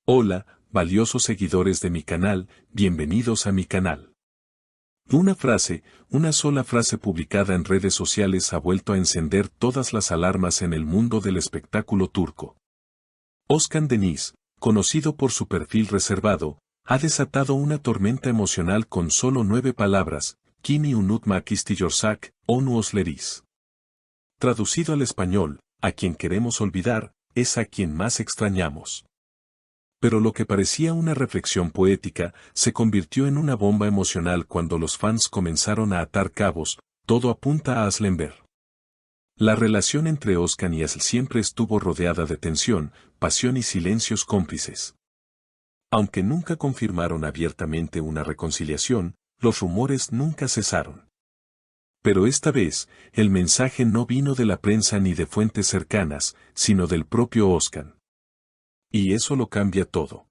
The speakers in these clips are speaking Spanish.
Hola, valiosos seguidores de mi canal, bienvenidos a mi canal. Una sola frase publicada en redes sociales ha vuelto a encender todas las alarmas en el mundo del espectáculo turco. Özkan Deniz, conocido por su perfil reservado, ha desatado una tormenta emocional con solo 9 palabras, Kimi unutmak istiyorsak, onu özleriz. Traducido al español, a quien queremos olvidar, es a quien más extrañamos. Pero lo que parecía una reflexión poética, se convirtió en una bomba emocional cuando los fans comenzaron a atar cabos, todo apunta a Aslenberg. La relación entre Özkan y Asl siempre estuvo rodeada de tensión, pasión y silencios cómplices. Aunque nunca confirmaron abiertamente una reconciliación, los rumores nunca cesaron. Pero esta vez, el mensaje no vino de la prensa ni de fuentes cercanas, sino del propio Özkan. Y eso lo cambia todo.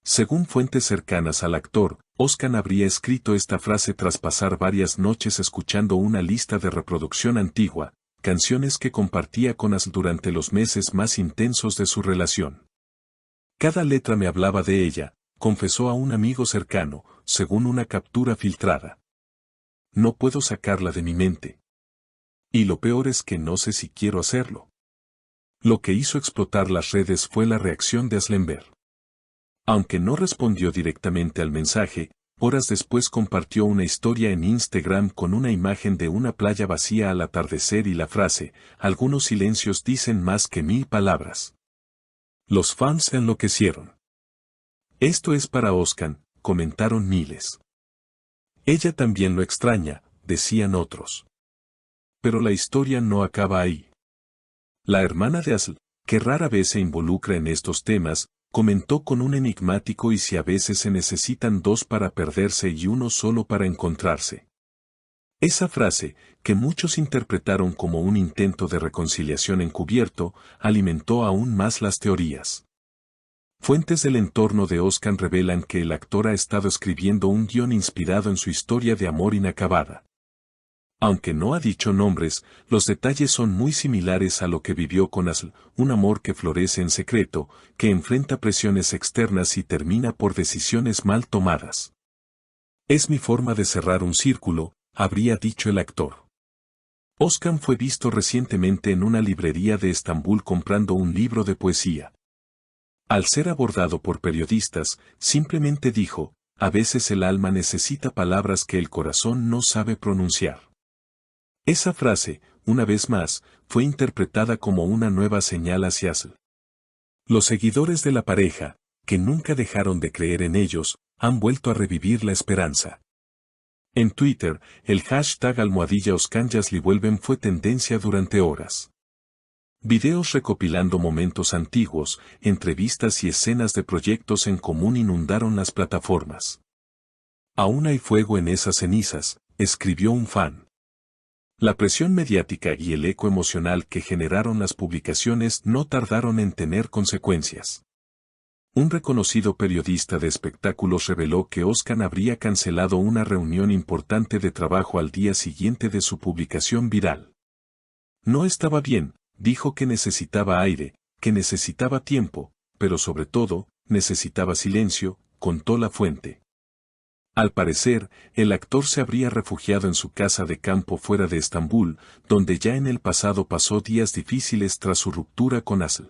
Según fuentes cercanas al actor, Özkan habría escrito esta frase tras pasar varias noches escuchando una lista de reproducción antigua, canciones que compartía con Asl durante los meses más intensos de su relación. Cada letra me hablaba de ella, confesó a un amigo cercano, según una captura filtrada. No puedo sacarla de mi mente. Y lo peor es que no sé si quiero hacerlo. Lo que hizo explotar las redes fue la reacción de Aslenberg. Aunque no respondió directamente al mensaje, horas después compartió una historia en Instagram con una imagen de una playa vacía al atardecer y la frase, algunos silencios dicen más que 1000 palabras. Los fans enloquecieron. Esto es para Özkan, comentaron miles. Ella también lo extraña, decían otros. Pero la historia no acaba ahí. La hermana de Asl, que rara vez se involucra en estos temas, comentó con un enigmático y si a veces se necesitan dos para perderse y uno solo para encontrarse. Esa frase, que muchos interpretaron como un intento de reconciliación encubierto, alimentó aún más las teorías. Fuentes del entorno de Özkan revelan que el actor ha estado escribiendo un guión inspirado en su historia de amor inacabada. Aunque no ha dicho nombres, los detalles son muy similares a lo que vivió con Asl, un amor que florece en secreto, que enfrenta presiones externas y termina por decisiones mal tomadas. Es mi forma de cerrar un círculo, habría dicho el actor. Özkan fue visto recientemente en una librería de Estambul comprando un libro de poesía. Al ser abordado por periodistas, simplemente dijo, a veces el alma necesita palabras que el corazón no sabe pronunciar. Esa frase, una vez más, fue interpretada como una nueva señal hacia Asl. Los seguidores de la pareja, que nunca dejaron de creer en ellos, han vuelto a revivir la esperanza. En Twitter, el hashtag #OzkanYaslivuelven fue tendencia durante horas. Videos recopilando momentos antiguos, entrevistas y escenas de proyectos en común inundaron las plataformas. Aún hay fuego en esas cenizas, escribió un fan. La presión mediática y el eco emocional que generaron las publicaciones no tardaron en tener consecuencias. Un reconocido periodista de espectáculos reveló que Özkan habría cancelado una reunión importante de trabajo al día siguiente de su publicación viral. No estaba bien, dijo que necesitaba aire, que necesitaba tiempo, pero sobre todo, necesitaba silencio, contó la fuente. Al parecer, el actor se habría refugiado en su casa de campo fuera de Estambul, donde ya en el pasado pasó días difíciles tras su ruptura con Asl.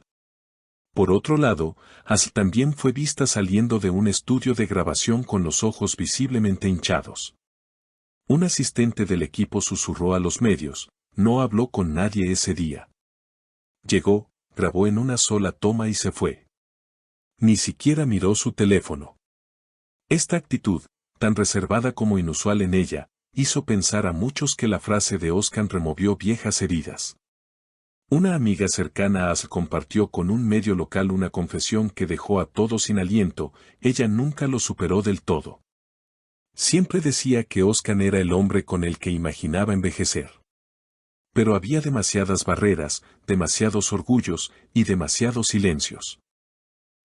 Por otro lado, Asl también fue vista saliendo de un estudio de grabación con los ojos visiblemente hinchados. Un asistente del equipo susurró a los medios, no habló con nadie ese día. Llegó, grabó en una sola toma y se fue. Ni siquiera miró su teléfono. Esta actitud, tan reservada como inusual en ella, hizo pensar a muchos que la frase de Özkan removió viejas heridas. Una amiga cercana a Asl compartió con un medio local una confesión que dejó a todos sin aliento, ella nunca lo superó del todo. Siempre decía que Özkan era el hombre con el que imaginaba envejecer. Pero había demasiadas barreras, demasiados orgullos y demasiados silencios.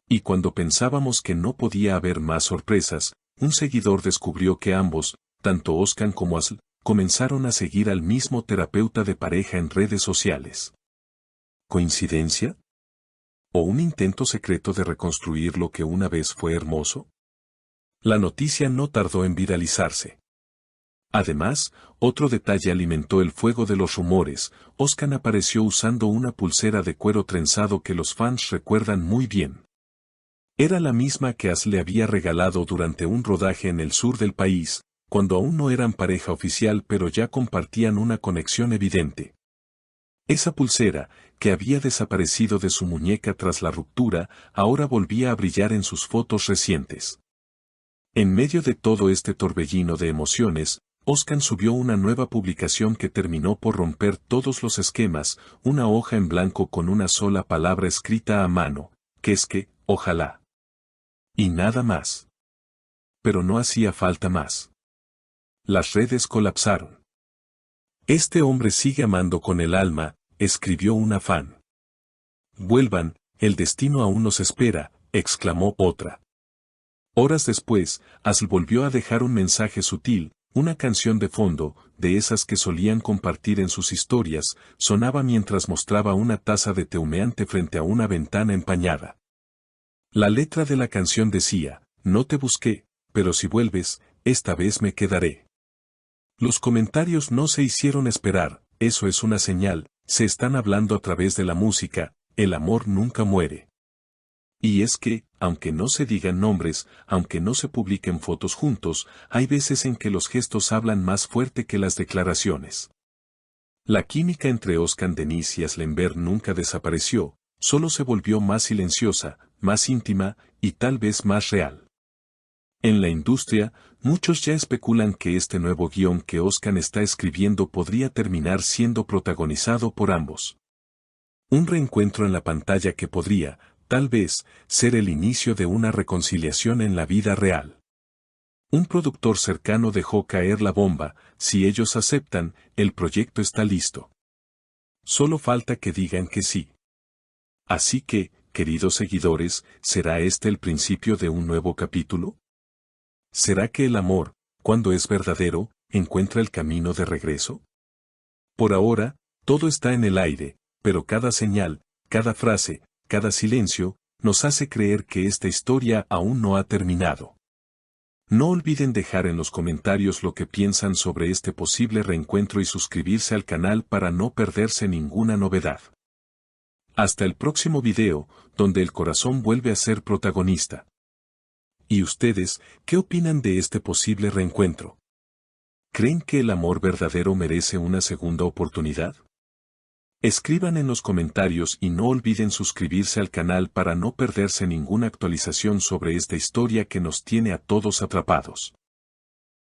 Y cuando pensábamos que no podía haber más sorpresas, un seguidor descubrió que ambos, tanto Özkan como Asl, comenzaron a seguir al mismo terapeuta de pareja en redes sociales. ¿Coincidencia? ¿O un intento secreto de reconstruir lo que una vez fue hermoso? La noticia no tardó en viralizarse. Además, otro detalle alimentó el fuego de los rumores. Ozcan apareció usando una pulsera de cuero trenzado que los fans recuerdan muy bien. Era la misma que As le había regalado durante un rodaje en el sur del país, cuando aún no eran pareja oficial pero ya compartían una conexión evidente. Esa pulsera, que había desaparecido de su muñeca tras la ruptura, ahora volvía a brillar en sus fotos recientes. En medio de todo este torbellino de emociones, Ozcan subió una nueva publicación que terminó por romper todos los esquemas, una hoja en blanco con una sola palabra escrita a mano, que es que, ojalá. Y nada más. Pero no hacía falta más. Las redes colapsaron. Este hombre sigue amando con el alma, escribió una fan. Vuelvan, el destino aún nos espera, exclamó otra. Horas después, As volvió a dejar un mensaje sutil, una canción de fondo, de esas que solían compartir en sus historias, sonaba mientras mostraba una taza de té humeante frente a una ventana empañada. La letra de la canción decía, no te busqué, pero si vuelves, esta vez me quedaré. Los comentarios no se hicieron esperar, eso es una señal, se están hablando a través de la música, el amor nunca muere. Y es que, aunque no se digan nombres, aunque no se publiquen fotos juntos, hay veces en que los gestos hablan más fuerte que las declaraciones. La química entre Ozcan Denise y Aslemberg nunca desapareció, solo se volvió más silenciosa, más íntima, y tal vez más real. En la industria, muchos ya especulan que este nuevo guión que Ozcan está escribiendo podría terminar siendo protagonizado por ambos. Un reencuentro en la pantalla que podría, tal vez, ser el inicio de una reconciliación en la vida real. Un productor cercano dejó caer la bomba, si ellos aceptan, el proyecto está listo. Solo falta que digan que sí. Así que, queridos seguidores, ¿será este el principio de un nuevo capítulo? ¿Será que el amor, cuando es verdadero, encuentra el camino de regreso? Por ahora, todo está en el aire, pero cada señal, cada frase, cada silencio, nos hace creer que esta historia aún no ha terminado. No olviden dejar en los comentarios lo que piensan sobre este posible reencuentro y suscribirse al canal para no perderse ninguna novedad. Hasta el próximo video, donde el corazón vuelve a ser protagonista. ¿Y ustedes, qué opinan de este posible reencuentro? ¿Creen que el amor verdadero merece una segunda oportunidad? Escriban en los comentarios y no olviden suscribirse al canal para no perderse ninguna actualización sobre esta historia que nos tiene a todos atrapados.